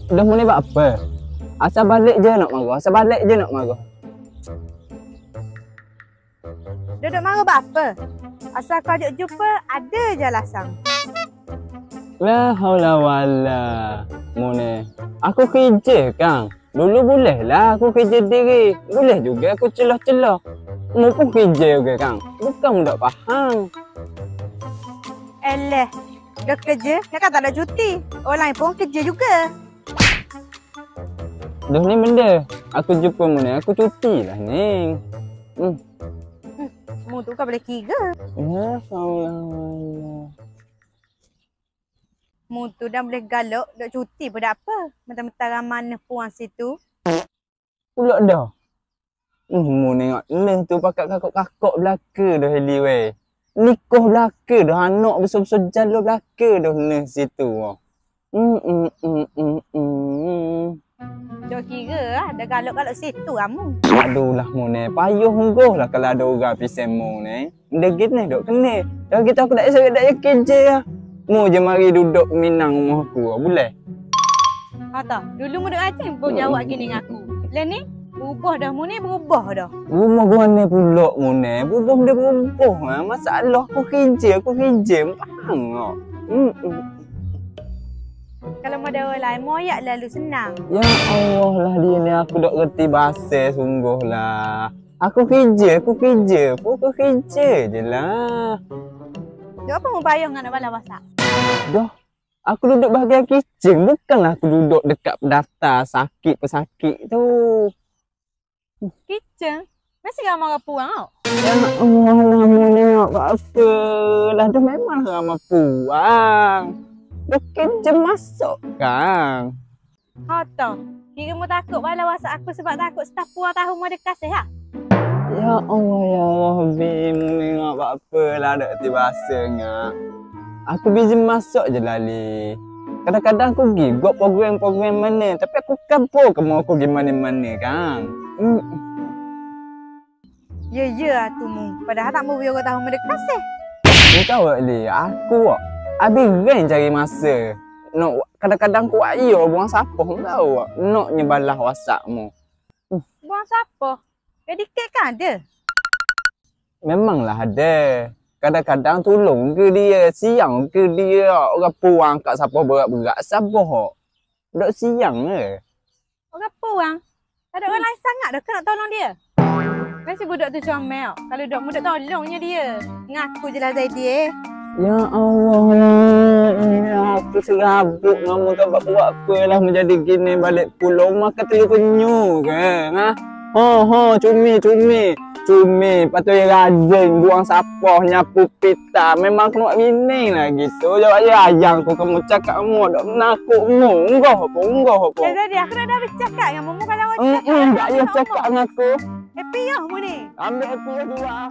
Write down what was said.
Dah mula buat apa? Asal balik je nak marah. Asal balik je nak marah. Duduk marah buat apa? Asal kau ajak jumpa, ada je alasan. La haula wala. Mune. Aku kerja, Kang. Dulu boleh lah aku kerja diri. Boleh juga aku celah-celah. Mu pun kerja juga, Kang. Bukan mu tak faham. Eleh, dah kerja, dia kan tak ada cuti. Orang lain pun kerja juga. Dah ni benda. Aku jumpa mu ni, aku cuti lah ni. Mu tu kan boleh kira. La haula wala. Mu tu dah boleh galak, duk cuti pun tak apa. Mentang-mentang mana puan situ. Pulak dah. Mu tengok leh tu pakat kakak-kakak belaka dah Heli weh. Nikah belaka dah, anak besar-besar jalan belaka dah leh situ. Duk kira lah, dah galak-galak situ kamu. Aduh lah mu ni, payuh hungguh lah kalau ada orang pisang mu ni. Dia gini duk kena. Dah kita aku tak kerja lah. Mu je mari duduk minang rumah aku, boleh? Tak, dulu mu duk acing pun jawab gini dengan aku. Lah ni, berubah dah mu ni, berubah dah. Rumah gua ni pulak mu ni, berubah dia berubah. Masalah aku kerja, faham tak? Kalau mau ada orang lain, mau ayak lalu senang. Ya Allah lah dia ni, aku dok reti bahasa sungguh lah. Aku kerja je lah. Duk apa mu payah dengan nak balas masak? Dah, aku duduk bahagian kitchen, bukanlah aku duduk dekat pendaftar pesakit tu. Kitchen? Mesti ramai orang puang tau. Ya Allah lah mu ni, apa lah dah memang ramai puang. Dah kerja masuk kan? Tau. Kira mu takut balas masak aku sebab takut staf puang tahu mu ada kasih ha? Ya Allah, Bim, ni ngak apa lah ada reti bahasa ngak. Aku busy masuk je lah, Li. Kadang-kadang aku pergi buat program-program mana, tapi aku kabur ke mau aku pergi mana-mana, kan? Ya tu mu. Padahal tak mau biar orang tahu mu ada kasih. Kau tahu tak, Li? Aku habis rank cari masa. Nak kadang-kadang aku ayo buang sampah, tahu tak? Nak nyebalah WhatsApp mu. Buang siapa? Dediket kan ada? Memanglah ada. Kadang-kadang tolong ke dia, siang ke dia. Orang puang kat siapa berat-berat, sabar. Duk siang ke? Orang puang? Tak ada orang lain sangat dah ke nak tolong dia? Mesti budak tu comel. Kalau duk mudak tolongnya dia. Ngaku je lah Zaidi. Ya Allah lah. Aku serabut dengan mu tak buat apa lah menjadi gini balik pulau. Makan telur penyu ke? Cumi, patut dia rajin buang sampah, nyapu pita. Memang aku nak mining lah gitu. Jawab je ayang aku, kamu cakap kamu, tak menakut mu. Unggah apa? Jadi aku dah habis cakap dengan mu kalau awak cakap. Tak payah cakap dengan aku. Happy lah mu ni. Ambil happy dulu lah.